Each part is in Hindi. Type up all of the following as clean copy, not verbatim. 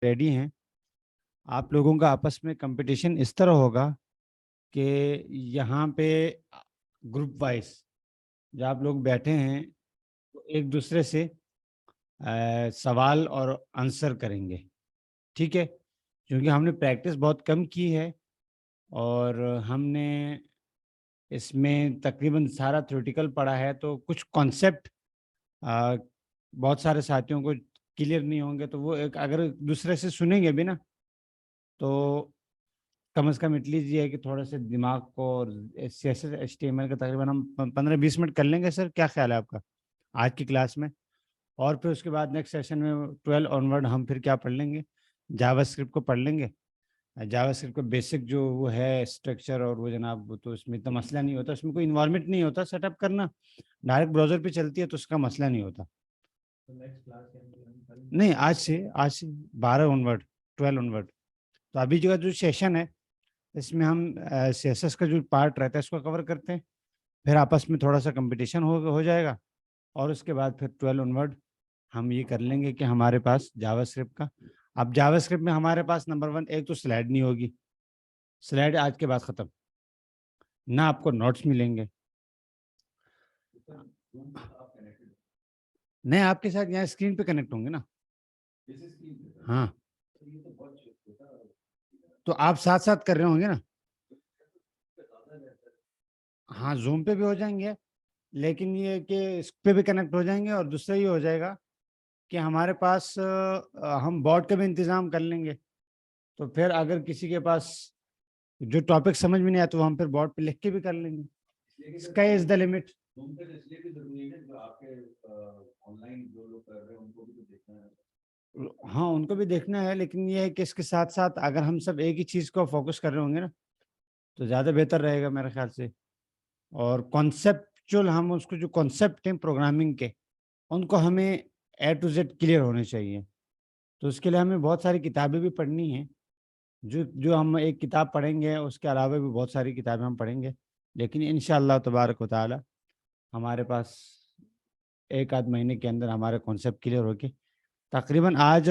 रेडी हैं। आप लोगों का आपस में कंपटीशन इस तरह होगा कि यहाँ पे ग्रुप वाइज जब आप लोग बैठे हैं तो एक दूसरे से सवाल और आंसर करेंगे, ठीक है? क्योंकि हमने प्रैक्टिस बहुत कम की है और हमने इसमें तकरीबन सारा थ्योरेटिकल पढ़ा है, तो कुछ कॉन्सेप्ट बहुत सारे साथियों को क्लियर नहीं होंगे, तो वो एक अगर दूसरे से सुनेंगे भी ना, तो कम से कम एटलीस्ट ये है कि थोड़ा सा दिमाग को, और CSS HTML का तकरीबन हम 15-20 मिनट कर लेंगे। सर क्या ख्याल है आपका आज की क्लास में? और फिर उसके बाद नेक्स्ट सेशन में 12 ऑनवर्ड हम फिर क्या पढ़ लेंगे, जावास्क्रिप्ट को पढ़ लेंगे। जावास्क्रिप्ट का बेसिक जो वो है स्ट्रक्चर और वो जनाब, वो तो इसमें इतना मसला नहीं होता, इसमें कोई इन्वायरमेंट नहीं होता सेटअप करना, डायरेक्ट ब्राउजर पे चलती है तो उसका मसला नहीं होता। नहीं, आज से 12 ऑनवर्ड, 12 ऑनवर्ड। तो अभी जो सेशन है इसमें हम CSS का जो पार्ट रहता है इसको कवर करते हैं, फिर आपस में थोड़ा सा कंपटीशन हो जाएगा, और उसके बाद फिर 12 ऑनवर्ड हम ये कर लेंगे कि हमारे पास जावास्क्रिप्ट का। अब जावास्क्रिप्ट में हमारे पास नंबर 1 एक तो स्लाइड नहीं होगी, स्लाइड आज के बाद ख़त्म, ना आपको नोट्स मिलेंगे। नहीं, आपके साथ यहाँ स्क्रीन पे कनेक्ट होंगे ना। हाँ, तो आप साथ साथ कर रहे होंगे ना। हाँ, जूम पे भी हो जाएंगे, लेकिन ये कि इस पे भी कनेक्ट हो जाएंगे, और दूसरा ये हो जाएगा कि हमारे पास हम बोर्ड का भी इंतज़ाम कर लेंगे। तो फिर अगर किसी के पास जो टॉपिक समझ में नहीं आया तो हम फिर बोर्ड पे लिख के भी कर लेंगे। Sky is the limit. हाँ, उनको भी देखना है, लेकिन ये है कि इसके साथ साथ अगर हम सब एक ही चीज़ को फोकस कर रहे होंगे ना, तो ज़्यादा बेहतर रहेगा मेरे ख्याल से। और कॉन्सेप्चुअल, हम उसको जो कॉन्सेप्ट हैं प्रोग्रामिंग के, उनको हमें A to Z क्लियर होने चाहिए। तो उसके लिए हमें बहुत सारी किताबें भी पढ़नी हैं। जो जो हम एक किताब पढ़ेंगे उसके अलावा भी बहुत सारी किताबें हम पढ़ेंगे, लेकिन इंशाअल्लाह तबारक व ताला हमारे पास एक आध महीने के अंदर हमारे कॉन्सेप्ट क्लियर होके, तकरीबन आज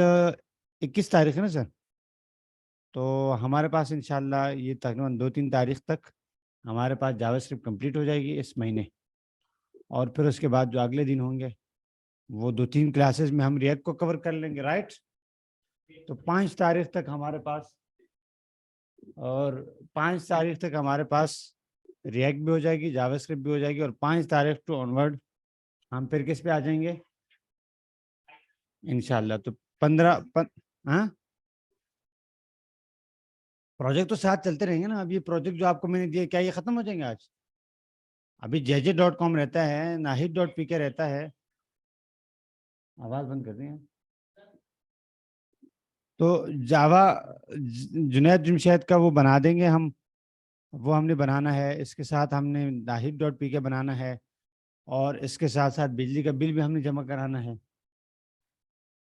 21 तारीख है ना सर, तो हमारे पास इंशाअल्लाह ये तकरीबन 2-3 तारीख तक हमारे पास जावास्क्रिप्ट कंप्लीट हो जाएगी इस महीने। और फिर उसके बाद जो अगले दिन होंगे वो 2-3 क्लासेस में हम रिएक्ट को कवर कर लेंगे, राइट? तो 5 तारीख तक हमारे पास, और 5 तारीख तक हमारे पास रिएक्ट भी हो जाएगी, जावास्क्रिप्ट भी हो जाएगी, और 5 तारीख टू ऑनवर्ड हम फिर किस पे आ जाएंगे इंशाल्लाह। तो 15 हाँ, प्रोजेक्ट तो साथ चलते रहेंगे ना। अब ये प्रोजेक्ट जो आपको मैंने दिया, क्या ये खत्म हो जाएंगे आज? अभी JJ.com रहता है, Nahid.pk रहता है। आवाज बंद कर दी है। तो जावा जुनैद जुमशैद का वो बना देंगे हम, वो हमने बनाना है। इसके साथ हमने Nahid.pk बनाना है, और इसके साथ साथ बिजली का बिल भी हमने जमा कराना है।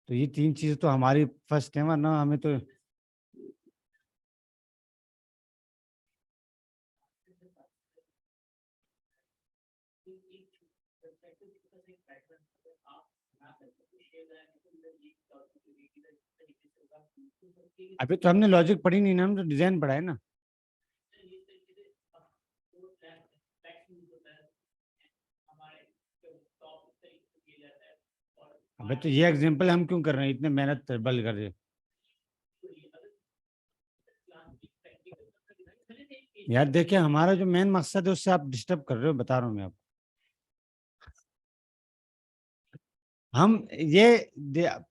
तो ये 3 चीज़ तो हमारी फर्स्ट है, वरना हमें तो अभी तो हमने लॉजिक पढ़ी नहीं ना, हम तो डिजाइन पढ़ा है ना। अबे तो ये एग्जांपल हम क्यों कर रहे हैं, इतने मेहनत बल कर रहे। यार देखिए, हमारा जो मेन मकसद है उससे आप डिस्टर्ब कर रहे हो, बता रहा हूँ मैं आपको। हम ये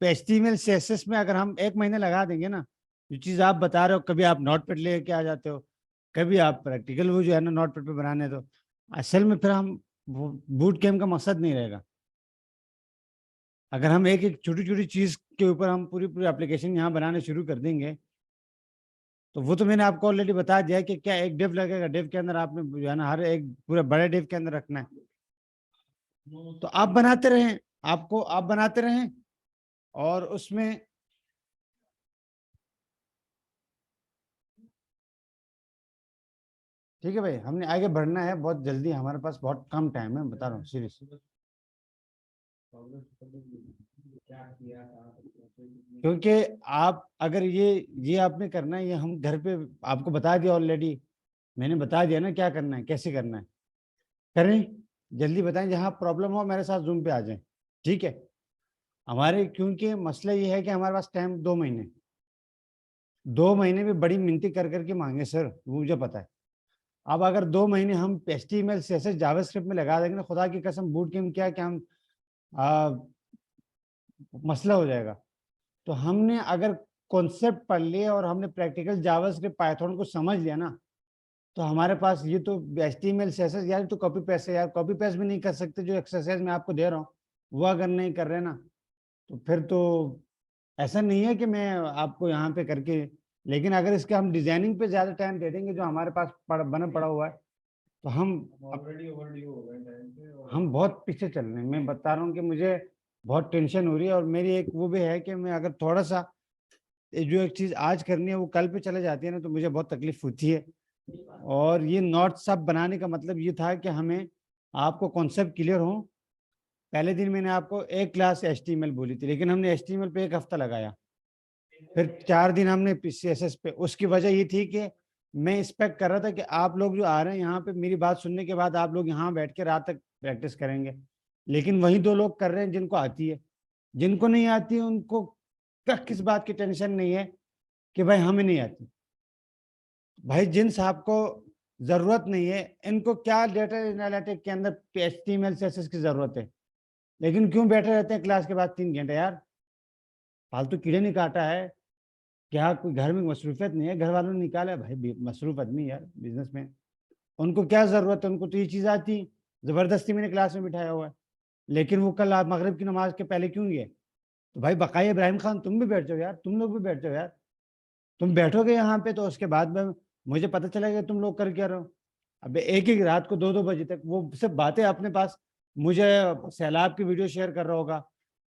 HTML CSS में अगर हम 1 महीने लगा देंगे ना, जो चीज़ आप बता रहे हो, कभी आप नोट पैड लेके आ जाते हो, कभी आप प्रैक्टिकल वो जो है ना नोट पैड पे बनाने, तो असल में फिर हम वो बूट कैम्प का मकसद नहीं रहेगा। अगर हम एक एक छोटी छोटी चीज़ के ऊपर हम पूरी पूरी एप्लीकेशन यहाँ बनाने शुरू कर देंगे, तो वो तो मैंने आपको ऑलरेडी बता दिया है कि क्या एक डेव लगेगा, डेव के अंदर आपने जो है ना हर एक पूरे बड़े डेव के अंदर रखना है। तो आप बनाते रहें, आपको आप बनाते रहें, और उसमें ठीक है भाई, हमने आगे बढ़ना है बहुत जल्दी, हमारे पास बहुत कम टाइम है, बता रहा हूँ सीरियस। क्योंकि आप अगर ये आपने करना है, ये हम घर पे आपको बता दिया ऑलरेडी, मैंने बता दिया ना क्या करना है, कैसे करना है। करें, जल्दी बताएं, जहाँ प्रॉब्लम हो मेरे साथ जूम पे आ जाएं, ठीक है। हमारे क्योंकि मसला ये है कि हमारे पास टाइम 2 महीने, 2 महीने में बड़ी मिनती कर करके मांगे सर, वो मुझे पता है। अब अगर 2 महीने हम HTML CSS जावास्क्रिप्ट में लगा देंगे ना, खुदा की कसम बूट कैंप क्या क्या हम आ, मसला हो जाएगा। तो हमने अगर कॉन्सेप्ट पढ़ लिया और हमने प्रैक्टिकल जावास्क्रिप्ट पाइथन को समझ लिया ना, तो हमारे पास ये तो HTML CSS यार तो कॉपी पेस्ट है यार, कॉपी पेस्ट भी नहीं कर सकते जो एक्सरसाइज मैं आपको दे रहा हूँ, वो अगर नहीं कर रहे ना, तो फिर तो ऐसा नहीं है कि मैं आपको यहाँ पे करके, लेकिन अगर इसके हम डिजाइनिंग पे ज्यादा टाइम दे देंगे जो हमारे पास बना पड़ा हुआ है, तो हम ऑलरेडी ओवरड्यू हो गए टाइम पे, और हम बहुत पीछे चल रहे हैं। मैं बता रहा हूँ कि मुझे बहुत टेंशन हो रही है, और मेरी एक वो भी है कि मैं अगर थोड़ा सा जो एक चीज आज करनी है वो कल पे चले जाती है ना, तो मुझे बहुत तकलीफ होती है। और ये नोट सब बनाने का मतलब ये था कि हमें आपको कॉन्सेप्ट क्लियर हो। पहले दिन मैंने आपको एक क्लास HTML बोली थी, लेकिन हमने HTML पे 1 हफ्ता लगाया, फिर 4 दिन हमने CSS पे। उसकी वजह ये थी कि मैं एक्सपेक्ट कर रहा था कि आप लोग जो आ रहे हैं यहाँ पे, मेरी बात सुनने के बाद आप लोग यहाँ बैठ के रात तक प्रैक्टिस करेंगे, लेकिन वही 2 लोग कर रहे हैं जिनको आती है। जिनको नहीं आती है उनको किस बात की टेंशन नहीं है कि भाई हमें नहीं आती। भाई जिन साहब को जरूरत नहीं है, इनको क्या डेटा एनालिटिक के अंदर HTML CSS की जरूरत है, लेकिन क्यों बैठे रहते हैं क्लास के बाद 3 घंटे यार, फालतू कीड़े नहीं काटा है क्या, कोई घर में मसरूफियत नहीं है, घर वालों ने निकाला भाई, मसरूफ आदमी यार बिजनेस में, उनको क्या जरूरत है, उनको तो ये चीज आती, जबरदस्ती मैंने क्लास में बिठाया हुआ है। लेकिन वो कल आप मगरिब की नमाज के पहले क्यों गए? तो भाई बकाया इब्राहिम खान तुम भी बैठ जाओ यार, तुम लोग भी बैठ जाओ यार, तुम बैठोगे यहाँ पे तो उसके बाद में मुझे पता चलेगा तुम लोग कर क्या रहे हो। अब एक एक रात को 2-2 बजे तक वो सब बातें अपने पास, मुझे सैलाब की वीडियो शेयर कर रहा होगा,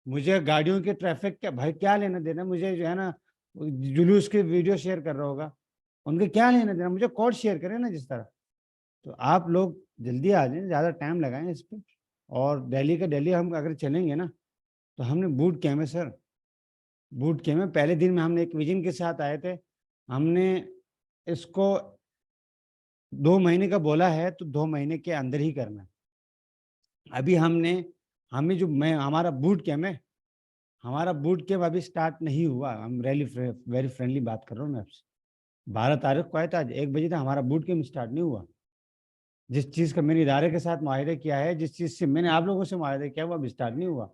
मुझे गाड़ियों के ट्रैफिक क्या भाई क्या लेना देना, मुझे जो है ना जुलूस की वीडियो शेयर कर रहा होगा, उनके क्या लेना देना, मुझे कोड शेयर करें ना जिस तरह। तो आप लोग जल्दी आ जाएं, ज़्यादा टाइम लगाएं इस पर। और दिल्ली का दिल्ली हम अगर चलेंगे ना, तो हमने बूट कैम्प है सर, बूट कैम्प में पहले दिन में हमने एक विजन के साथ आए थे। हमने इसको 2 महीने का बोला है, तो 2 महीने के अंदर ही करना है। अभी हमें जो मैं हमारा बूट कैम्प है, हमारा बूट कैम्प अभी स्टार्ट नहीं हुआ। हम वेरी फ्रेंडली बात कर रहा हूँ मैं आपसे। 12 तारीख को आया था, आज 1 बजे तक हमारा बूट कैम्प स्टार्ट नहीं हुआ। जिस चीज़ का मैंने इदारे के साथ मुआहदा किया है, जिस चीज़ से मैंने आप लोगों से मुआहदा किया, वो अभी स्टार्ट नहीं हुआ।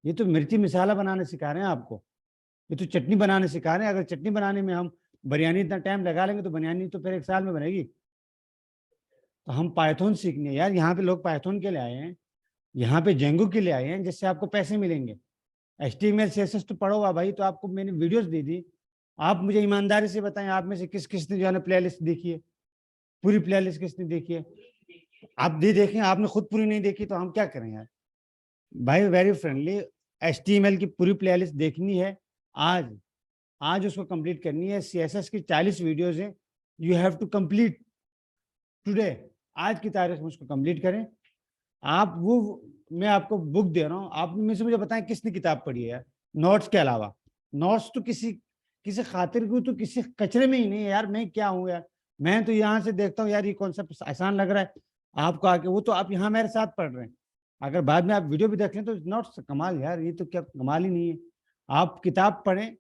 ये तो मिर्ची मिसाला बनाने सिखा रहे हैं आपको, ये तो चटनी बनाने सिखा रहे हैं। अगर चटनी बनाने में हम बिरयानी इतना टाइम लगा लेंगे, तो बिरयानी तो फिर 1 साल में बनेगी। तो हम पाइथन सीखने यार, यहाँ पे लोग पाइथन के लिए आए हैं, यहाँ पे जेंगो के लिए आए हैं, जिससे आपको पैसे मिलेंगे। HTML CSS तो पढ़ो भाई, तो आपको मैंने वीडियोस दे दी। आप मुझे ईमानदारी से बताएं, आप में से किस किसने जो है ना प्ले लिस्ट देखी है, पूरी प्ले लिस्ट किसने देखी है? आप दे देखें, आपने खुद पूरी नहीं देखी तो हम क्या करें यार। भाई वेरी फ्रेंडली, HTML की पूरी प्ले लिस्ट देखनी है, आज आज उसको कंप्लीट करनी है। CSS की 40 वीडियोज हैं, you have to complete today, आज की तारीख में उसको कंप्लीट करें। आप वो, मैं आपको बुक दे रहा हूँ, आप में से मुझे बताएं किसने किताब पढ़ी है यार, नोट्स के अलावा। नोट्स तो किसी किसी खातिर को तो किसी कचरे में ही नहीं है यार। मैं क्या हूँ यार, मैं तो यहाँ से देखता हूँ यार ये कॉन्सेप्ट आसान लग रहा है आपको आके, वो तो आप यहाँ मेरे साथ पढ़ रहे हैं। अगर बाद में आप वीडियो भी देख लें तो नोट्स कमाल यार, ये तो क्या कमाल ही नहीं है। आप किताब पढ़ें,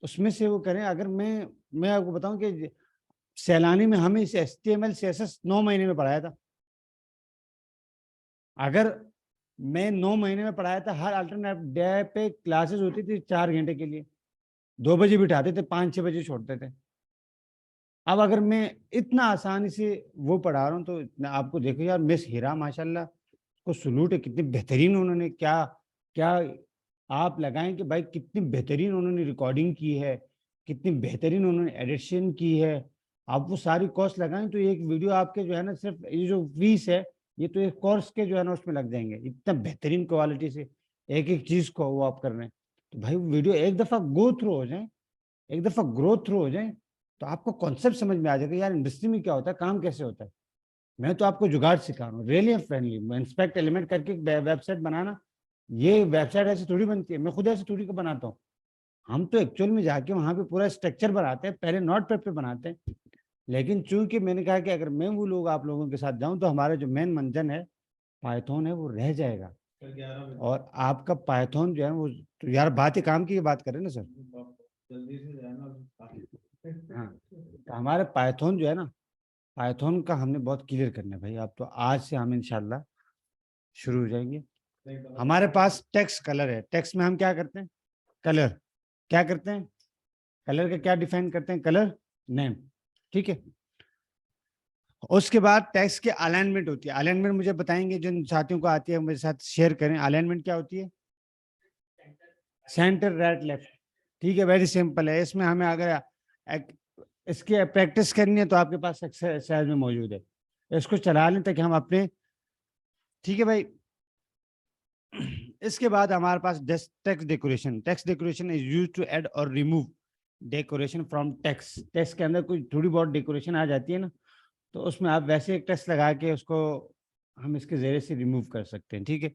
उसमें से वो करें। अगर मैं आपको बताऊं कि सैलानी में हमें इसे HTML CSS 9 महीने में पढ़ाया था। अगर मैं 9 महीने में पढ़ाया था, हर अल्टरनेट डे पे क्लासेस होती थी 4 घंटे के लिए, 2 बजे बिठाते थे, 5-6 बजे छोड़ते थे। अब अगर मैं इतना आसानी से वो पढ़ा रहा हूँ, तो आपको देखो यार, मिस हीरा माशाल्लाह को सलूट है, कितनी बेहतरीन उन्होंने क्या क्या आप लगाएं कि भाई कितनी बेहतरीन उन्होंने रिकॉर्डिंग की है, कितनी बेहतरीन उन्होंने एडिशन की है। आप वो सारी कॉस्ट लगाएं तो एक वीडियो आपके जो है ना, सिर्फ ये जो फीस है, ये तो एक कोर्स के जो है ना उसमें लग जाएंगे, इतना बेहतरीन क्वालिटी से एक एक चीज को वो आप कर रहे हैं। तो भाई वीडियो एक दफा गो थ्रू हो जाए, एक दफा ग्रो थ्रू हो जाए, तो आपको कॉन्सेप्ट समझ में आ जाएगा यार इंडस्ट्री में क्या होता है, काम कैसे होता है। मैं तो आपको जुगाड़ सिखा रहा हूँ, रियली फ्रेंडली। इंस्पेक्ट एलिमेंट करके वेबसाइट बनाना, ये वेबसाइट ऐसे थोड़ी बनती है, मैं खुद ऐसे थोड़ी को बनाता हूँ। हम तो एक्चुअल में जाके वहां पे पूरा स्ट्रक्चर बनाते हैं, पहले नोट पैड पे बनाते हैं। लेकिन चूंकि मैंने कहा कि अगर मैं वो लोग आप लोगों के साथ जाऊं तो हमारा जो मेन मंजन है पाइथन है वो रह जाएगा। और आपका पाइथन जो है वो, तो यार बात ही काम की बात करें ना सर। जल्दी से जाना। हाँ, तो हमारे पाइथन जो है ना, पाइथन का हमने बहुत क्लियर करना है भाई। आप तो आज से हम इंशाल्लाह शुरू हो जाएंगे। हमारे पास टेक्स्ट कलर है, टेक्स्ट में हम क्या करते हैं, कलर क्या करते हैं, कलर का क्या डिफाइन करते हैं, कलर नेम, ठीक है। उसके बाद टेक्स्ट की अलाइनमेंट होती है। अलाइनमेंट मुझे बताएंगे, जिन साथियों को आती है मेरे साथ शेयर करें। अलाइनमेंट क्या होती है, सेंटर राइट लेफ्ट, ठीक है, वेरी सिंपल है। इसमें हमें अगर इसकी प्रैक्टिस करनी है तो आपके पास एक्सरसाइज में मौजूद है, इसको चला लें ताकि हम अपने, ठीक है भाई। इसके बाद हमारे पास text decoration. Text decoration is used to add और remove decoration from text. Text के अंदर कोई थोड़ी बहुत डेकोरेशन आ जाती है ना, तो उसमें आप वैसे एक टेक्स्ट लगा के उसको हम इसके जरिए से रिमूव कर सकते हैं, ठीक है।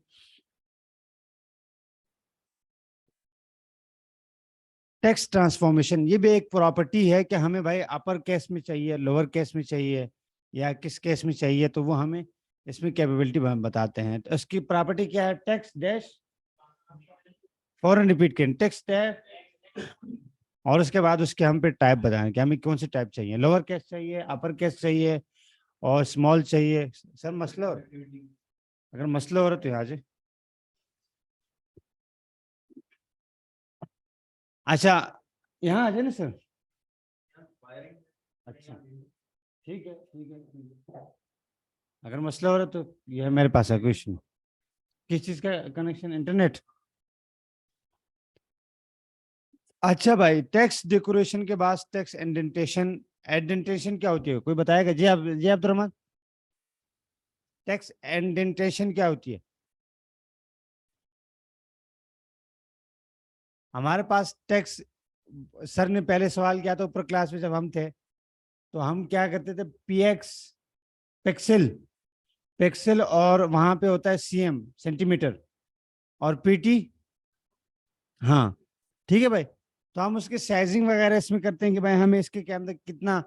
टेक्स्ट ट्रांसफॉर्मेशन ये भी एक प्रॉपर्टी है कि हमें भाई अपर केस में चाहिए, लोअर केस में चाहिए, या किस केस में चाहिए, तो वो हमें इसमें कैपेबिलिटी बताते हैं। तो इसकी प्रॉपर्टी क्या है, टेक्स्ट डैश, फौरन रिपीट करें, टेक्स्ट डैश, और उसके बाद उसके हम पे टाइप बताएं कि हमें कौन सी टाइप चाहिए, लोअर केस चाहिए, अपर केस चाहिए, और स्मॉल चाहिए। सर मसला अगर मसला हो रहा तो यहाँ से, अच्छा यहाँ आ जाए ना सर। अच्छा ठीक है, ठीक है, ठीक है। अगर मसला हो रहा तो यह मेरे पास है, कोई इशू नहीं। किस चीज़ का कनेक्शन, इंटरनेट। अच्छा भाई, टेक्स्ट डेकोरेशन के बाद टेक्स्ट एंडेंटेशन। एंडेंटेशन क्या होती है, कोई बताएगा जी? आप जी अब्दुलरहमान, टेक्स्ट एंडेंटेशन क्या होती है? हमारे पास टेक्स्ट, सर ने पहले सवाल किया था ऊपर क्लास में जब हम थे, तो हम क्या करते थे, पीएक्स पिक्सल, पिक्सल, और वहां पे होता है सीएम सेंटीमीटर, और पीटी, हाँ ठीक है भाई। तो हम उसकी साइजिंग वगैरह इसमें करते हैं कि भाई हमें इसके अंदर कितना,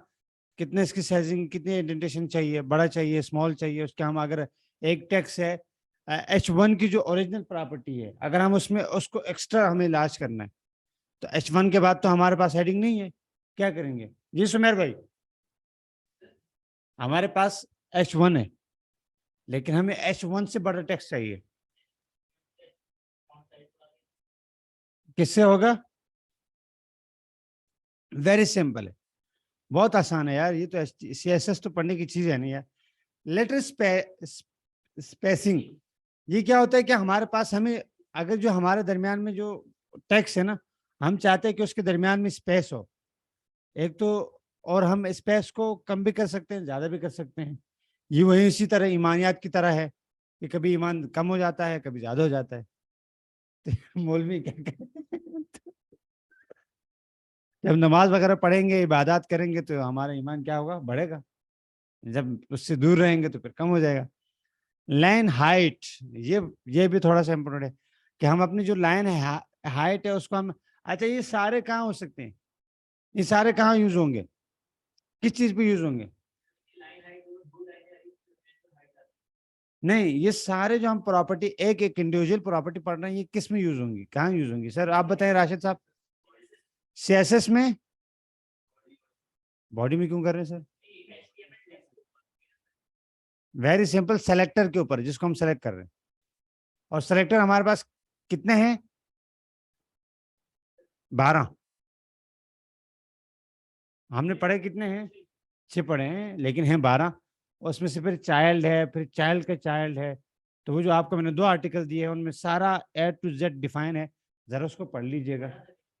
कितने इसकी साइजिंग, कितनी इंडेंटेशन चाहिए, बड़ा चाहिए, स्मॉल चाहिए। उसके हम अगर एक टेक्स्ट है H1 की जो ओरिजिनल प्रॉपर्टी है, अगर हम उसमें उसको एक्स्ट्रा हमें इलाज करना है, तो H1 के बाद तो हमारे पास हेडिंग नहीं है, क्या करेंगे जी सुमेर भाई? हमारे पास H1 है, लेकिन हमें H1 से बड़ा टेक्स्ट चाहिए, किससे होगा? वेरी सिंपल है, बहुत आसान है यार। ये तो CSS तो पढ़ने की चीज है नहीं यार। लेटर स्पेसिंग, ये क्या होता है कि हमारे पास, हमें अगर जो हमारे दरमियान में जो टेक्स्ट है ना, हम चाहते हैं कि उसके दरमियान में स्पेस हो एक तो, और हम स्पेस को कम भी कर सकते हैं, ज्यादा भी कर सकते हैं। ये वही इसी तरह ईमानियात की तरह है कि कभी ईमान कम हो जाता है, कभी ज्यादा हो जाता है। तो मौलवी क्या करें? जब नमाज वगैरह पढ़ेंगे, इबादत करेंगे, तो हमारा ईमान क्या होगा, बढ़ेगा। जब उससे दूर रहेंगे तो फिर कम हो जाएगा। लाइन हाइट, ये भी थोड़ा सा इंपॉर्टेंट है कि हम अपनी जो लाइन है, हाइट है, उसको हम, अच्छा ये सारे कहाँ हो सकते हैं, ये सारे कहाँ यूज होंगे, किस चीज पे यूज होंगे? नहीं, ये सारे जो हम प्रॉपर्टी, एक एक इंडिविजुअल प्रॉपर्टी पढ़ रहे हैं, ये किस में यूज होंगी, कहाँ यूज होंगी सर, आप बताएं राशिद साहब। सीएसएस में, बॉडी में क्यों कर रहे हैं सर? वेरी सिंपल, सेलेक्टर के ऊपर, जिसको हम सेलेक्ट कर रहे हैं। और सेलेक्टर हमारे पास कितने हैं, 12। हमने पढ़े कितने हैं, 6 पढ़े हैं, लेकिन हैं 12। उसमें से फिर चाइल्ड है, फिर चाइल्ड का चाइल्ड है। तो वो जो आपको मैंने 2 आर्टिकल दिए हैं, उनमें सारा A to Z डिफाइन है, जरा उसको पढ़ लीजिएगा।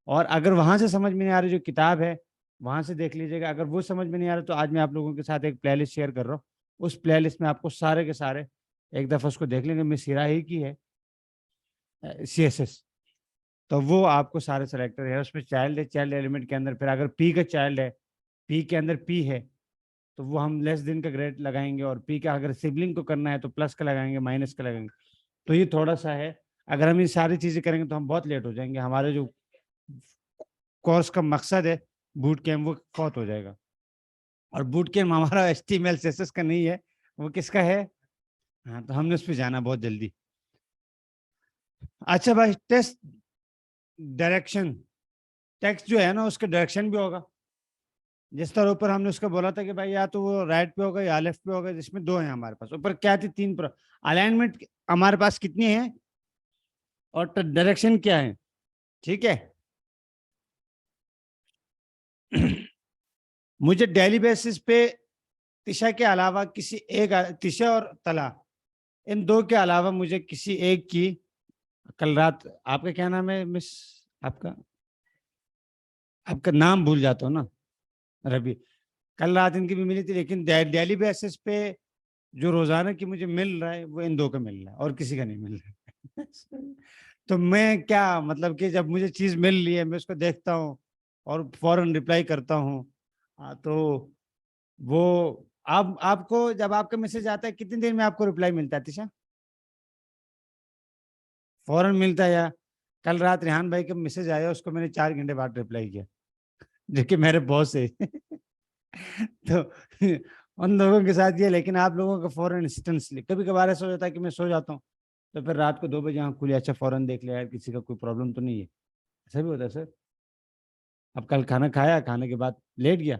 और अगर वहां से समझ में नहीं आ रही, जो किताब है वहां से देख लीजिएगा। अगर वो समझ में नहीं आ रहा, तो आज मैं आप लोगों के साथ एक प्लेलिस्ट शेयर कर रहा हूँ, उस प्लेलिस्ट में आपको सारे के सारे एक दफा उसको देख लेंगे। मिस ही की है CSS, तो वो आपको सारे सेलेक्टर है, उसमें चाइल्ड है, चाइल्ड एलिमेंट के अंदर, फिर अगर पी का चाइल्ड है, पी के अंदर पी है, तो वो हम लेस देन का ग्रेड लगाएंगे, और पी का अगर सिबलिंग को करना है तो प्लस का लगाएंगे, माइनस का लगाएंगे। तो ये थोड़ा सा है। अगर हम ये सारी चीजें करेंगे तो हम बहुत लेट हो जाएंगे, हमारे जो कोर्स का मकसद है बूट कैम्प वो बहुत हो जाएगा। और बूट कैम्प हमारा HTML CSS का नहीं है, वो किसका है? हाँ, तो हमने उस पर जाना बहुत जल्दी। अच्छा भाई, टेस्ट डायरेक्शन, टेक्स्ट जो है ना उसका डायरेक्शन भी होगा। जिस तरह ऊपर हमने उसका बोला था कि भाई या तो वो राइट पे होगा या लेफ्ट पे होगा, जिसमें दो है हमारे पास। ऊपर क्या थी? 3 पर अलाइनमेंट हमारे पास कितनी है और डायरेक्शन क्या है, ठीक है। मुझे डेली बेसिस पे तिशा के अलावा किसी एक, तिशा और तला, इन दो के अलावा मुझे किसी एक की, कल रात, आपका क्या नाम है मिस? आपका आपका नाम भूल जाता हूँ ना, रवि। कल रात इनकी भी मिली थी, लेकिन डेली बेसिस पे जो रोजाना की मुझे मिल रहा है वो इन दो का मिल रहा है और किसी का नहीं मिल रहा है। तो मैं क्या मतलब कि जब मुझे चीज मिल रही है मैं उसको देखता हूँ और फौरन रिप्लाई करता हूँ। तो वो आप आपको जब आपका मैसेज आता है कितनी देर में आपको रिप्लाई मिलता है तिशा? फौरन मिलता है या? कल रात रेहान भाई का मैसेज आया, उसको मैंने 4 घंटे बाद रिप्लाई किया, जो कि मेरे बॉस है। तो उन लोगों के साथ ये, लेकिन आप लोगों का फौरन इंस्टेंसली, कभी कभार ऐसा हो जाता है कि मैं सो जाता हूँ तो फिर रात को 2 बजे आँख खुली, अच्छा फौरन देख लिया यार किसी का कोई प्रॉब्लम तो नहीं है। ऐसा भी होता है सर। अब कल खाना खाया, खाने के बाद लेट गया,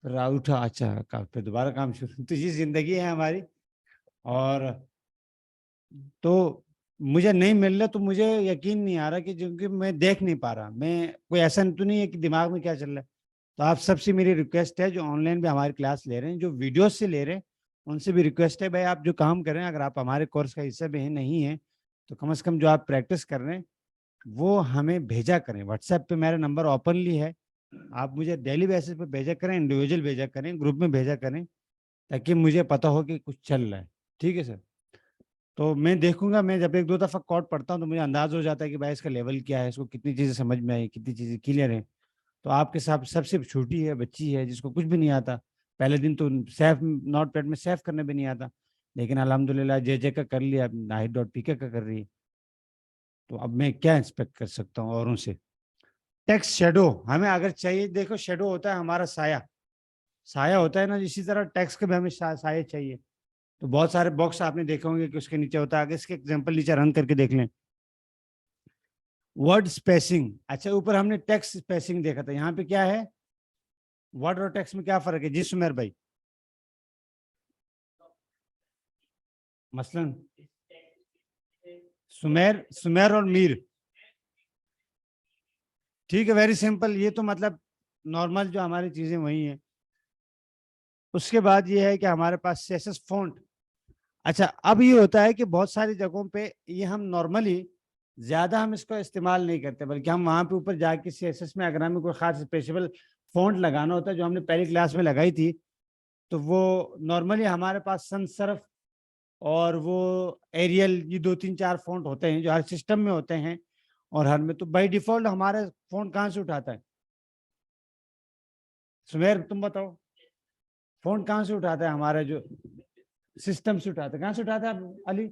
फिर रात उठा, अच्छा फिर दोबारा काम शुरू। तो ये जिंदगी है हमारी। और तो मुझे नहीं मिल रहा तो मुझे यकीन नहीं आ रहा कि, क्योंकि मैं देख नहीं पा रहा, मैं कोई ऐसा तो नहीं है कि दिमाग में क्या चल रहा है। तो आप सबसे मेरी रिक्वेस्ट है, जो ऑनलाइन भी हमारी क्लास ले रहे हैं, जो वीडियोस से ले रहे हैं, उनसे भी रिक्वेस्ट है भाई, आप जो काम कर रहे हैं, अगर आप हमारे कोर्स का हिस्सा भी है नहीं है तो कम से कम जो आप प्रैक्टिस कर रहे हैं वो हमें भेजा करें। व्हाट्सएप पे मेरा नंबर ओपनली है, आप मुझे डेली बेसिस पे भेजा करें, इंडिविजुअल भेजा करें, ग्रुप में भेजा करें, ताकि मुझे पता हो कि कुछ चल रहा है। ठीक है सर। तो मैं देखूंगा, मैं जब 1-2 दफा कोड पढ़ता हूँ तो मुझे अंदाज हो जाता है कि भाई इसका लेवल क्या है, इसको कितनी चीजें समझ में आई, कितनी चीजें क्लियर है। तो आपके साथ सबसे छोटी है, बच्ची है, जिसको कुछ भी नहीं आता, पहले दिन तो सेफ नोट पैड में सेव करने भी नहीं आता, लेकिन अल्हम्दुलिल्लाह जे का कर लिया, नाहिद.pk का कर रही है। तो अब मैं क्या एक्सपेक्ट कर सकता हूँ औरों से? टेक्स्ट शेडो हमें अगर चाहिए, देखो शेडो होता है हमारा साया, साया होता है ना, इसी तरह टेक्स्ट के भी हमें साया चाहिए। तो बहुत सारे बॉक्स आपने देखे होंगे कि उसके नीचे होता है, अगर इसके एग्जांपल नीचे रन करके देख लें। वर्ड स्पेसिंग, अच्छा ऊपर हमने टेक्स्ट स्पेसिंग देखा था, यहाँ पे क्या है? वर्ड और टेक्स्ट में क्या फर्क है जी सुमेर भाई? मसलन सुमेर, सुमेर और मीर, ठीक है, वेरी सिंपल। ये तो मतलब नॉर्मल जो हमारी चीजें वही हैं। उसके बाद ये है कि हमारे पास CSS फॉन्ट। अच्छा, अब ये होता है कि बहुत सारी जगहों पे ये हम नॉर्मली ज्यादा हम इसको इस्तेमाल नहीं करते, बल्कि हम वहां पे ऊपर जाके CSS में अगर हमें कोई खास स्पेशल फॉन्ट लगाना होता है, जो हमने पहली क्लास में लगाई थी, तो वो नॉर्मली हमारे पास sans serif और वो एरियल, ये 2-3-4 फॉन्ट होते हैं जो हर सिस्टम में होते हैं। और हर में तो बाई डिफॉल्ट हमारे फॉन्ट कहाँ से उठाता है? सुमेर तुम बताओ, फॉन्ट कहाँ से उठाता है? हमारा जो सिस्टम से उठाता है, कहाँ से उठाता है अली?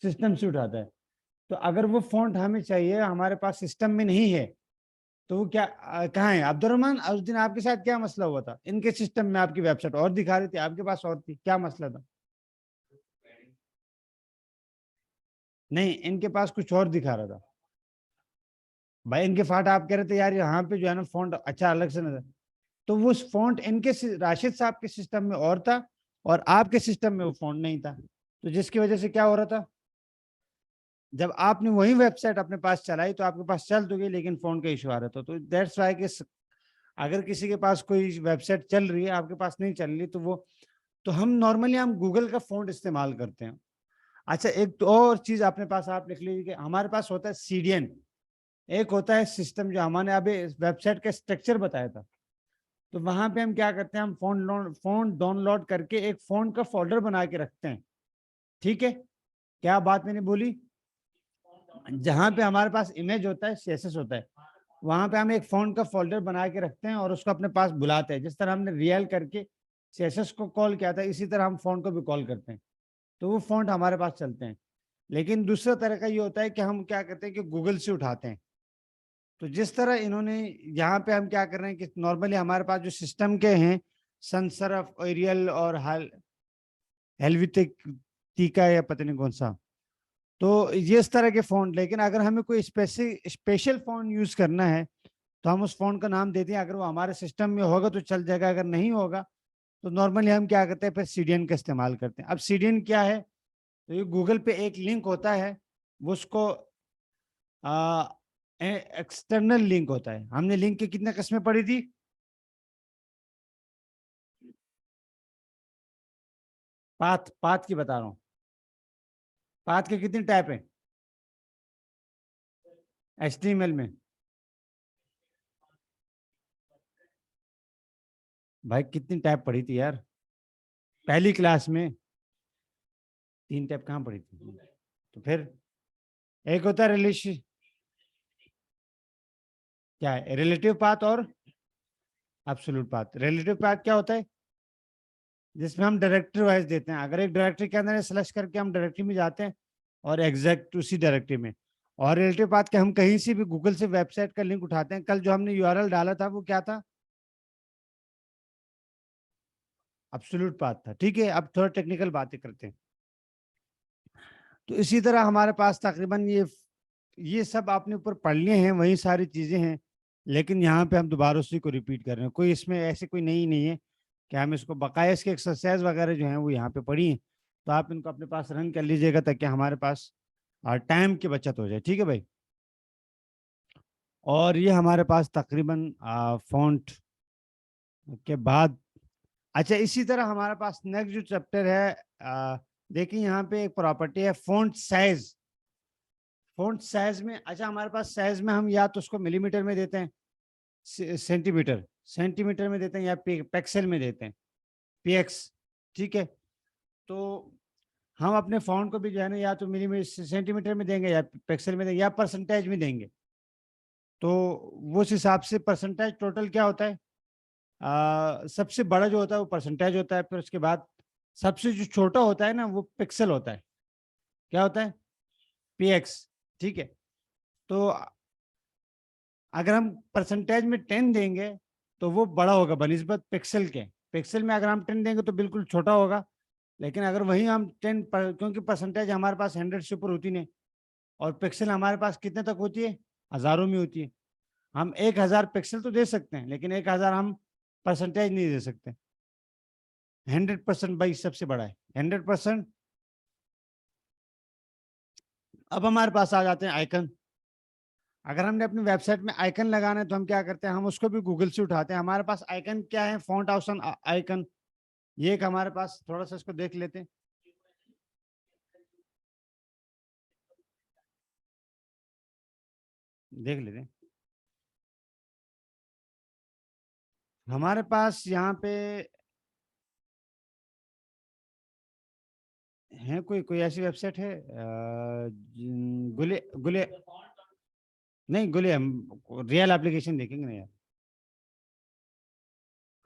सिस्टम से उठाता है। तो अगर वो फॉन्ट हमें चाहिए, हमारे पास सिस्टम में नहीं है, तो वो क्या कहाँ है? अब्दुलरहमान, उस दिन आपके साथ क्या मसला हुआ था? इनके सिस्टम में आपकी वेबसाइट और दिखा रही थी, आपके पास और थी, क्या मसला था? नहीं, इनके पास कुछ और दिखा रहा था भाई। इनके फाट आप कह रहे थे यार यहाँ पे जो है ना फॉन्ट अच्छा अलग से नजर, तो वो फॉन्ट इनके राशिद साहब के सिस्टम में और था और आपके सिस्टम में वो फॉन्ट नहीं था। तो जिसकी वजह से क्या हो रहा था, जब आपने वही वेबसाइट अपने पास चलाई तो आपके पास चल तो गई, लेकिन फोन का इशू आ रहा था। तो दैट्स वाई कि अगर किसी के पास कोई वेबसाइट चल रही है, आपके पास नहीं चल रही, तो वो, तो हम नॉर्मली हम गूगल का फॉन्ट इस्तेमाल करते हैं। अच्छा, एक तो और चीज अपने पास आप लिख लीजिए कि हमारे पास होता है CDN, एक होता है सिस्टम, जो हमने अभी वेबसाइट का स्ट्रक्चर बताया था। तो वहां पे हम क्या करते हैं, हम फोन डाउनलोड करके एक फोन का फोल्डर बना के रखते हैं। ठीक है, क्या बात मैंने बोली? जहां पे हमारे पास इमेज होता है, CSS होता है, वहां पे हम एक फोन का फोल्डर बना के रखते हैं और उसको अपने पास बुलाते हैं। जिस तरह हमने रियल करके CSS को कॉल किया था, इसी तरह हम फोन को भी कॉल करते हैं, तो वो फॉन्ट हमारे पास चलते हैं। लेकिन दूसरा तरह का ये होता है कि हम क्या करते हैं कि गूगल से उठाते हैं। तो जिस तरह इन्होंने यहाँ पे हम क्या कर रहे हैं कि नॉर्मली हमारे पास जो सिस्टम के हैं सन सरफ, एरियल और हेल्विटिक टीका या पता नहीं कौन सा, तो ये इस तरह के फ़ॉन्ट। लेकिन अगर हमें कोई स्पेशल फ़ॉन्ट यूज़ करना है तो हम उस फ़ॉन्ट का नाम देते हैं। अगर वो हमारे सिस्टम में होगा तो चल जाएगा, अगर नहीं होगा तो नॉर्मली हम क्या करते हैं फिर सीडीएन का इस्तेमाल करते हैं। अब सीडीएन क्या है, तो ये गूगल पे एक लिंक होता है, वो उसको एक्सटर्नल लिंक होता है। हमने लिंक की कितने किस्में पढ़ी थी? पाथ पाथ की बता रहा हूँ। पाथ के कितनी टाइप है एचटीएमएल में? भाई कितनी टाइप पढ़ी थी यार पहली क्लास में? 3 टाइप कहाँ पढ़ी थी? तो फिर एक होता है रिलेशन, क्या है रिलेटिव पाथ और एब्सोल्यूट पाथ। रिलेटिव पाथ क्या होता है? जिसमें हम डायरेक्टरी वाइज देते हैं। अगर एक डायरेक्टरी के अंदर सेलेक्ट करके हम डायरेक्टरी में जाते हैं और एग्जैक्ट उसी डायरेक्टरी में। और रिलेटिव पाथ के हम कहीं से भी गूगल से वेबसाइट का लिंक उठाते हैं। कल जो हमने यूआरएल डाला था वो क्या था? एब्सोल्यूट पाथ था। ठीक है, अब थोड़ा टेक्निकल बातें करते हैं। तो इसी तरह हमारे पास तकरीबन ये सब आपने ऊपर पढ़ लिए हैं, वही सारी चीजें हैं। लेकिन यहाँ पे हम दोबारा उसी को रिपीट कर रहे हैं। कोई इसमें ऐसे कोई नई नहीं है कि हम इसको बकाया इसके एक्सरसाइज वगैरह जो हैं वो यहाँ पे पढ़ी हैं। तो आप इनको अपने पास रन कर लीजिएगा ताकि हमारे पास टाइम की बचत हो जाए। ठीक है भाई। और ये हमारे पास तकरीबन फॉन्ट के बाद, अच्छा इसी तरह हमारे पास नेक्स्ट जो चैप्टर है, देखिए यहाँ पे एक प्रॉपर्टी है फॉन्ट साइज। फॉन्ट साइज में, अच्छा हमारे पास साइज में हम या तो उसको मिलीमीटर में देते हैं, सेंटीमीटर सेंटीमीटर में देते हैं, या पिक्सल में देते हैं, पीएक्स। ठीक है, तो हम अपने फॉन्ट को भी जो है ना या तो मिलीमीटर सेंटीमीटर में देंगे, या पिक्सल में देंगे, या परसेंटेज में देंगे। तो वो उस हिसाब से परसेंटेज टोटल क्या होता है, सबसे बड़ा जो होता है वो परसेंटेज होता है। फिर उसके बाद सबसे जो छोटा होता है ना वो पिक्सल होता है। क्या होता है? पीएक्स। ठीक है, तो अगर हम परसेंटेज में 10 देंगे तो वो बड़ा होगा बनिस्बत पिक्सल के। पिक्सल में अगर हम 10 देंगे तो बिल्कुल छोटा होगा। लेकिन अगर वही हम क्योंकि परसेंटेज हमारे पास 100 से ऊपर होती नहीं, और पिक्सल हमारे पास कितने तक होती है, हजारों में होती है। हम 1000 पिक्सल तो दे सकते हैं, लेकिन 1000 हम परसेंटेज नहीं दे सकते। 100% बाई सबसे बड़ा है 100%। अब हमारे पास आ जाते हैं आइकन। अगर हमने अपनी वेबसाइट में आइकन लगाना है तो हम क्या करते हैं, हम उसको भी गूगल से उठाते हैं। हमारे पास आइकन क्या है, फॉन्ट ऑप्शन आइकन। ये एक हमारे पास, थोड़ा सा इसको देख लेते हैं। देख लेते हैं हमारे पास यहाँ पे है कोई कोई ऐसी वेबसाइट है, गुले गुले नहीं, गुले हम रियल एप्लीकेशन देखेंगे ना यार।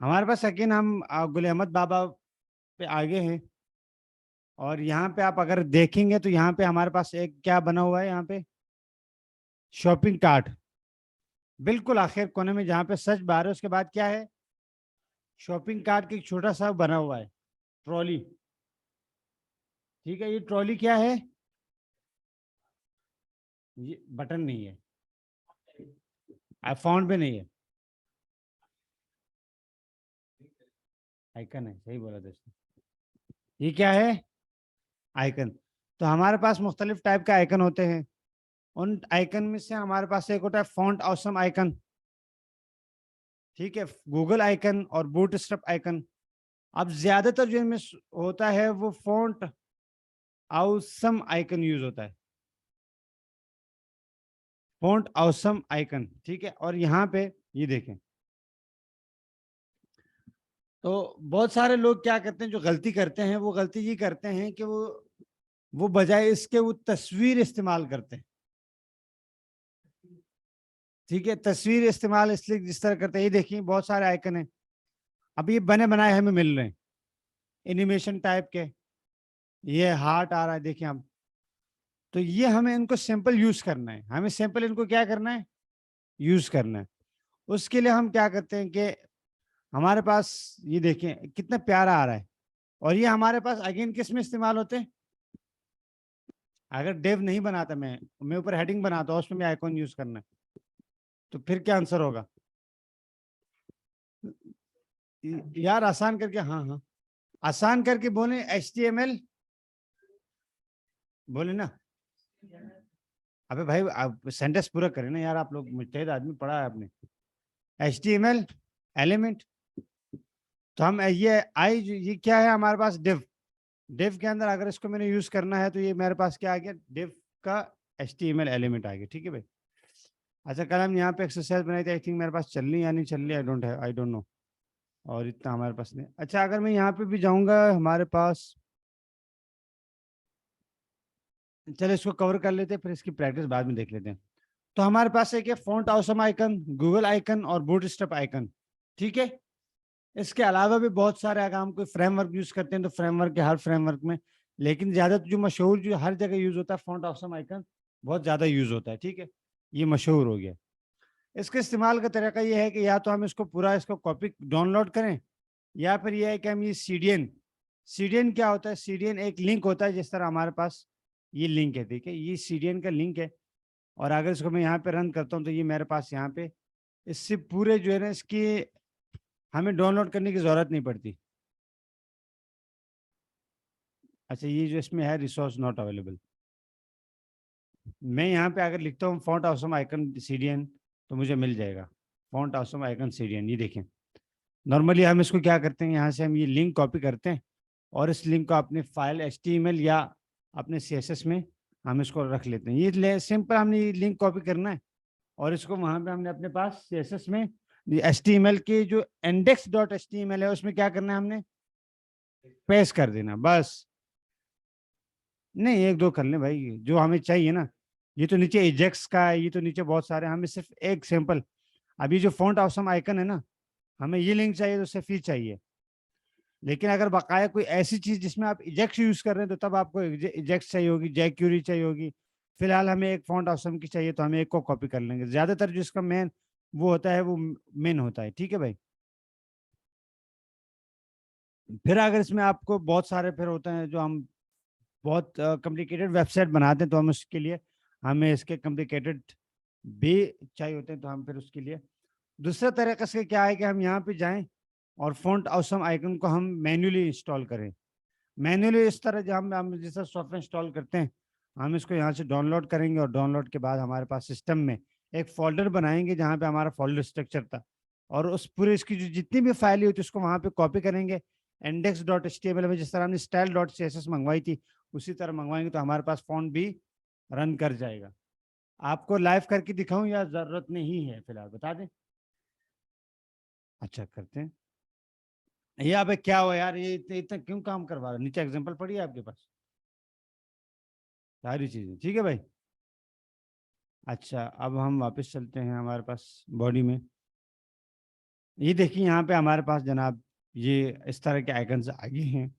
हमारे पास सेकेंड हम गुले अहमद बाबा पे आगे हैं। और यहाँ पे आप अगर देखेंगे तो यहाँ पे हमारे पास एक क्या बना हुआ है, यहाँ पे शॉपिंग कार्ट। बिल्कुल आखिर कोने में जहाँ पे सर्च बार है उसके बाद क्या है, शॉपिंग कार्ट की छोटा सा बना हुआ है, ट्रॉली। ठीक है, ये ट्रॉली क्या है, ये बटन नहीं है, फॉन्ट पे नहीं है, आइकन है। सही बोला दोस्तों, ये क्या है, आइकन। तो हमारे पास मुख्तलिफ टाइप के आइकन होते हैं। उन आइकन में से हमारे पास एक होता है फॉन्ट ऑसम आइकन। ठीक है, गूगल आइकन और बूट स्ट्रैप आइकन। अब ज्यादातर जो इनमें होता है वो फॉन्ट ऑसम आइकन यूज होता है, फॉन्ट ऑसम आइकन। ठीक है, और यहाँ पे ये देखें, तो बहुत सारे लोग क्या करते हैं, जो गलती करते हैं वो गलती ये करते हैं कि वो बजाय इसके वो तस्वीर इस्तेमाल करते हैं। ठीक है, तस्वीर इस्तेमाल इसलिए जिस तरह करते हैं, ये देखिए बहुत सारे आइकन हैं। अब ये बने बनाए हमें मिल रहे हैं एनिमेशन टाइप के। ये हार्ट आ रहा है देखिए हम, तो ये हमें इनको सिंपल यूज करना है, हमें सिंपल इनको क्या करना है, यूज करना है। उसके लिए हम क्या करते हैं कि हमारे पास ये देखें कितना प्यारा आ रहा है, और ये हमारे पास अगेन किस में इस्तेमाल होते हैं। अगर डेव नहीं बनाता, मैं ऊपर हेडिंग बनाता हूँ, उसमें भी आइकॉन यूज करना है, तो फिर क्या आंसर होगा यार? आसान करके, हाँ हाँ, आसान करके बोले HTML, बोले ना। अबे भाई आप सेंटेंस पूरा करें ना यार, आप लोग मुजतहिद आदमी, पढ़ा है आपने। HTML एलिमेंट, तो हम ये क्या है हमारे पास, डिव। डिव के अंदर अगर इसको मैंने यूज करना है तो ये मेरे पास क्या आ गया, डिव का HTML एलिमेंट आ गया, ठीक है भाई। अच्छा, कल हम यहाँ पे एक्सरसाइज बनाई थी, आई थिंक मेरे पास चल रही या नहीं चल रही, आई डोंट नो। और इतना हमारे पास नहीं। अच्छा, अगर मैं यहाँ पे भी जाऊंगा हमारे पास, चलो इसको कवर कर लेते हैं, फिर इसकी प्रैक्टिस बाद में देख लेते हैं। तो हमारे पास एक है font awesome icon, Google icon और बूटस्ट्रैप आइकन, ठीक है। इसके अलावा भी बहुत सारे, अगर हम कोई फ्रेमवर्क यूज करते हैं तो फ्रेमवर्क के हर फ्रेमवर्क में, लेकिन ज्यादा जो मशहूर जो हर जगह यूज होता है, फॉन्ट ऑसम आइकन बहुत ज्यादा यूज होता है, ठीक है। ये मशहूर हो गया। इसके इस्तेमाल का तरीका ये है कि या तो हम इसको पूरा इसको कॉपी डाउनलोड करें, या फिर ये है कि हम ये सीडीएन, सीडीएन क्या होता है, सीडीएन एक लिंक होता है, जिस तरह हमारे पास ये लिंक है, ठीक है, ये सीडीएन का लिंक है। और अगर इसको मैं यहाँ पे रन करता हूँ तो ये मेरे पास यहाँ पे, इससे पूरे जो है ना इसकी हमें डाउनलोड करने की जरूरत नहीं पड़ती। अच्छा, ये जो इसमें है रिसोर्स नॉट अवेलेबल, मैं यहाँ पे अगर लिखता हूँ फॉन्ट ऑसम आइकन सीडीएन, तो मुझे मिल जाएगा फॉन्ट ऑसम आइकन सीडीएन, ये देखें। नॉर्मली हम इसको क्या करते हैं, यहाँ से हम ये लिंक कॉपी करते हैं, और इस लिंक को अपने फाइल HTML या अपने CSS में हम इसको रख लेते हैं। ये सिंपल हमने ये लिंक कॉपी करना है, और इसको वहां पे हमने अपने पास CSS में HTML के जो index.html है उसमें क्या करना है, हमने पेस्ट कर देना बस। नहीं, एक दो कर लें भाई, जो हमें चाहिए ना। ये तो नीचे एजेक्स का है, ये तो नीचे बहुत सारे, हमें सिर्फ एक सिंपल, अभी जो फॉन्ट ऑसम आइकन है ना, हमें ये लिंक चाहिए तो सिर्फ ये चाहिए। लेकिन अगर बकाया कोई ऐसी चीज जिसमें आप इजेक्स यूज कर रहे हैं, तो तब आपको इजेक्स चाहिए होगी, जैक्यूरी चाहिए होगी। फिलहाल हमें एक फॉन्ट ऑसम की चाहिए, तो हमें एक को कॉपी कर लेंगे। ज्यादातर जो इसका मेन वो होता है, वो मेन होता है, ठीक है भाई। फिर अगर इसमें आपको बहुत सारे फिर होते हैं जो हम बहुत कॉम्प्लिकेटेड वेबसाइट बनाते हैं, तो हम उसके लिए हमें इसके कॉम्प्लिकेटेड भी चाहिए होते हैं, तो हम फिर उसके लिए दूसरा तरीका से क्या है कि हम यहाँ पे जाएं और फॉन्ट ऑसम आइकन को हम मैन्युअली इंस्टॉल करें। मैन्युअली इस तरह जब हम जैसा सॉफ्टवेयर इंस्टॉल करते हैं, हम इसको यहाँ से डाउनलोड करेंगे, और डाउनलोड के बाद हमारे पास सिस्टम में एक फोल्डर बनाएंगे जहाँ पे हमारा फोल्डर स्ट्रक्चर था, और उस पूरे इसकी जो जितनी भी फाइलें होती है उसको वहाँ पे कॉपी करेंगे। index.html में जिस तरह हमने style.css मंगवाई थी, उसी तरह मंगवाएंगे, तो हमारे पास फॉन्ट भी रन कर जाएगा। आपको लाइव करके दिखाऊं या जरूरत नहीं है, फिलहाल बता दें। अच्छा, करते हैं। ये अबे क्या हुआ यार, ये इतना इतना क्यों काम करवा रहा है? नीचे एग्जांपल पड़ी है आपके पास सारी चीजें, ठीक है भाई। अच्छा, अब हम वापस चलते हैं हमारे पास बॉडी में। ये देखिए यहाँ पे हमारे पास जनाब ये इस तरह के आइकन्स आगे हैं,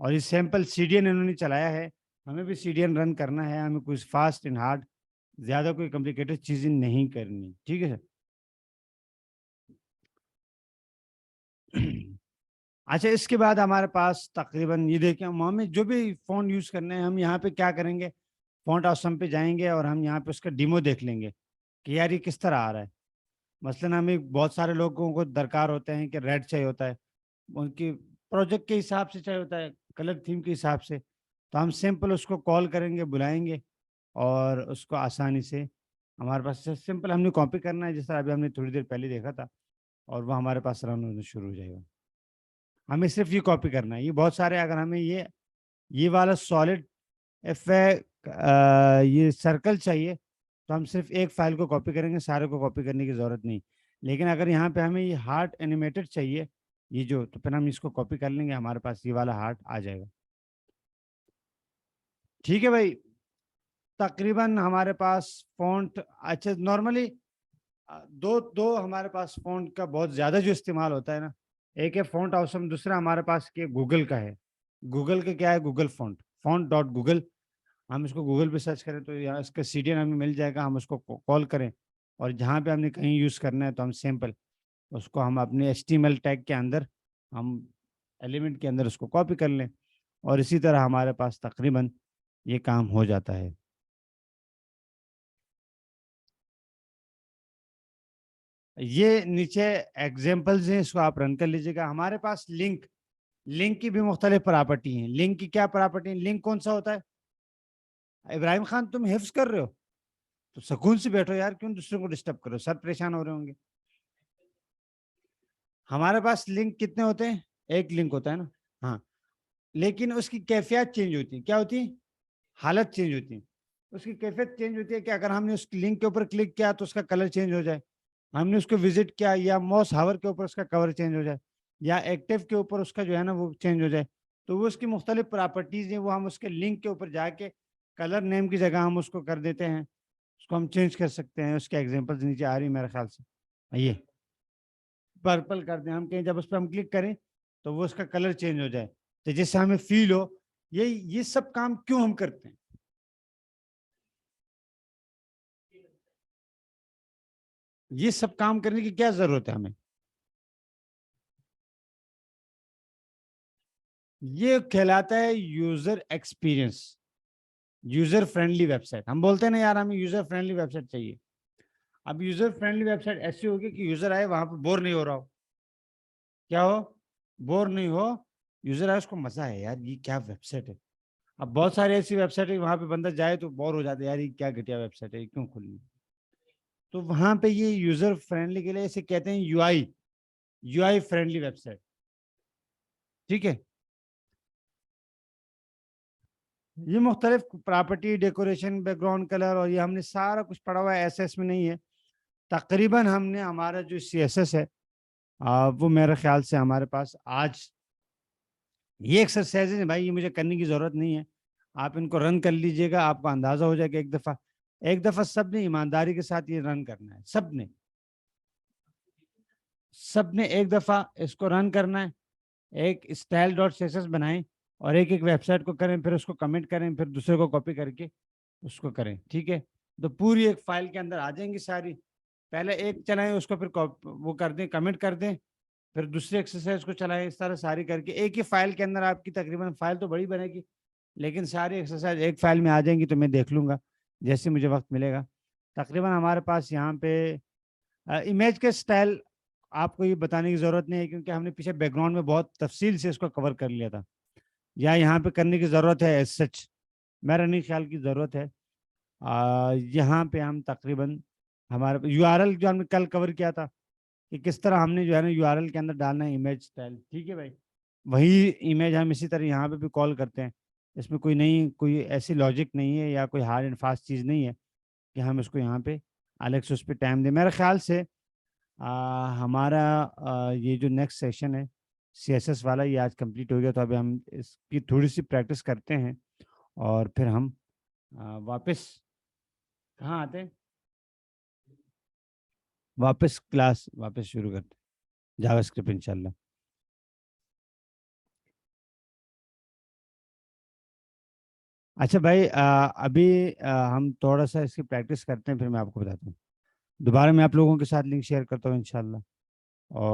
और ये सैंपल सीडीएन इन्होंने चलाया है। हमें भी सीडीएन रन करना है, हमें कुछ फास्ट एंड हार्ड, ज्यादा कोई कॉम्प्लिकेटेड चीजें नहीं करनी, ठीक है सर। अच्छा, इसके बाद हमारे पास तकरीबन ये देखिए, हमें जो भी फ़ोन यूज़ करने हैं, हम यहाँ पे क्या करेंगे, फ़ॉन्ट ऑसम पे जाएंगे, और हम यहाँ पे उसका डिमो देख लेंगे कि यार ये किस तरह आ रहा है। मसलन हमें बहुत सारे लोगों को दरकार होते हैं कि रेड चाहिए होता है, उनकी प्रोजेक्ट के हिसाब से चाहिए होता है, कलर थीम के हिसाब से। तो हम सिंपल उसको कॉल करेंगे, बुलाएंगे, और उसको आसानी से हमारे पास सिंपल हमने कॉपी करना है, जिस तरह अभी हमने थोड़ी देर पहले देखा था, और वो हमारे पास रन होना शुरू हो जाएगा। हमें सिर्फ ये कॉपी करना है। ये बहुत सारे, अगर हमें ये वाला सॉलिड एफ ये सर्कल चाहिए, तो हम सिर्फ एक फाइल को कॉपी करेंगे, सारे को कॉपी करने की जरूरत नहीं। लेकिन अगर यहाँ पे हमें ये हार्ट एनिमेटेड चाहिए, ये जो, तो फिर हम इसको कॉपी कर लेंगे, हमारे पास ये वाला हार्ट आ जाएगा, ठीक है भाई। तकरीबन हमारे पास फ़ॉन्ट, अच्छा नॉर्मली दो दो हमारे पास फ़ॉन्ट का बहुत ज़्यादा जो इस्तेमाल होता है ना, एक है फ़ॉन्ट ऑसम, दूसरा हमारे पास के गूगल का है। गूगल के क्या है, Google font, font dot Google. हम इसको गूगल पे सर्च करें तो यहाँ इसका CDN हमें मिल जाएगा, हम उसको कॉल करें, और जहाँ पे हमने कहीं यूज़ करना है तो हम सैंपल उसको हम अपने HTML टैग के अंदर, हम एलिमेंट के अंदर उसको कॉपी कर लें, और इसी तरह हमारे पास तकरीबन ये काम हो जाता है। ये नीचे एग्जाम्पल्स हैं, इसको आप रन कर लीजिएगा। हमारे पास लिंक, लिंक की भी मुख्तलिफ प्रॉपर्टी हैं। लिंक की क्या प्रॉपर्टी है? लिंक कौन सा होता है? इब्राहिम खान तुम हिफ्स कर रहे हो तो सुकून से बैठो यार, क्यों दूसरों को डिस्टर्ब करो, सर परेशान हो रहे होंगे। हमारे पास लिंक कितने होते हैं? एक लिंक होता है ना। हाँ, लेकिन उसकी कैफियत चेंज होती है। क्या होती है? हालत चेंज होती है। उसकी कैफियत चेंज होती है कि अगर हमने उस लिंक के ऊपर क्लिक किया तो उसका कलर चेंज हो जाए, हमने उसको विजिट किया या मॉस हावर के ऊपर उसका कवर चेंज हो जाए, या एक्टिव के ऊपर उसका जो है ना वो चेंज हो जाए। तो वो उसकी मुख्तलिफ प्रॉपर्टीज हैं, वो हम उसके लिंक के ऊपर जाके कलर नेम की जगह हम उसको कर देते हैं, उसको हम चेंज कर सकते हैं। उसके एग्जांपल्स नीचे आ रही है मेरे ख्याल से, ये पर्पल कर दें हम कहीं, जब उस पर हम क्लिक करें तो वो उसका कलर चेंज हो जाए, तो जिससे हमें फील हो। ये सब काम क्यों हम करते हैं? ये सब काम करने की क्या जरूरत है हमें? ये कहलाता है user experience, user friendly website. हम बोलते हैं ना यार हमें यूजर फ्रेंडली वेबसाइट चाहिए। अब यूजर फ्रेंडली वेबसाइट ऐसी होगी कि यूजर आए वहां पर बोर नहीं हो रहा हो। क्या हो? बोर नहीं हो। यूजर आए उसको मजा है यार, ये क्या वेबसाइट है। अब बहुत सारी ऐसी वेबसाइट है वहां पे बंदा जाए तो बोर हो जाता है, यार ये क्या घटिया वेबसाइट है, ये क्यों खुली। तो वहां पे ये यूजर फ्रेंडली के लिए इसे कहते हैं यूआई, यूआई फ्रेंडली वेबसाइट। ठीक है। ये मुख्तलिफ प्रॉपर्टी, डेकोरेशन, बैकग्राउंड कलर, और ये हमने सारा कुछ पढ़ा हुआ है, एसएस में नहीं है। तकरीबन हमने हमारा जो CSS है, वो मेरे ख्याल से हमारे पास आज ये एक्सरसाइज है भाई, ये मुझे करने की जरूरत नहीं है। आप इनको रन कर लीजिएगा, आपको अंदाजा हो जाएगा। एक दफा सबने ईमानदारी के साथ ये रन करना है, सबने, सबने एक दफा इसको रन करना है। एक स्टाइल डॉट CSS बनाएं और एक एक वेबसाइट को करें, फिर उसको कमेंट करें, फिर दूसरे को कॉपी करके उसको करें। ठीक है, तो पूरी एक फाइल के अंदर आ जाएंगी सारी। पहले एक चलाएं उसको, फिर वो कर दें, कमेंट कर दें, फिर दूसरी एक्सरसाइज को चलाएं। इस तरह सारी करके एक ही फाइल के अंदर आपकी तकरीबन, फाइल तो बड़ी बनेगी लेकिन सारी एक्सरसाइज एक फाइल में आ जाएंगी। तो मैं देख लूंगा जैसे मुझे वक्त मिलेगा। तकरीबन हमारे पास यहाँ पे इमेज के स्टाइल आपको ये बताने की ज़रूरत नहीं है, क्योंकि हमने पीछे बैकग्राउंड में बहुत तफसील से इसको कवर कर लिया था। या यहाँ पे करने की ज़रूरत है एज सच, मेरा नहीं ख्याल की ज़रूरत है। यहाँ पे हम तकरीबन हमारे URL जो हमने कल कवर किया था कि किस तरह हमने जो है ना URL के अंदर डालना है इमेज स्टाइल। ठीक है भाई, वही इमेज हम इसी तरह यहाँ पे भी कॉल करते हैं। इसमें कोई नहीं, कोई ऐसी लॉजिक नहीं है या कोई हार्ड एंड फास्ट चीज़ नहीं है कि हम इसको यहाँ पे अलग से उस पर टाइम दें। मेरे ख्याल से हमारा ये जो नेक्स्ट सेशन है CSS वाला, ये आज कंप्लीट हो गया। तो अभी हम इसकी थोड़ी सी प्रैक्टिस करते हैं और फिर हम वापस कहाँ आते हैं, वापस क्लास वापस शुरू करते हैं जावास्क्रिप्ट इंशाल्लाह। अच्छा भाई, अभी हम थोड़ा सा इसकी प्रैक्टिस करते हैं, फिर मैं आपको बताता हूँ। दोबारा मैं आप लोगों के साथ लिंक शेयर करता हूँ इंशाल्लाह। और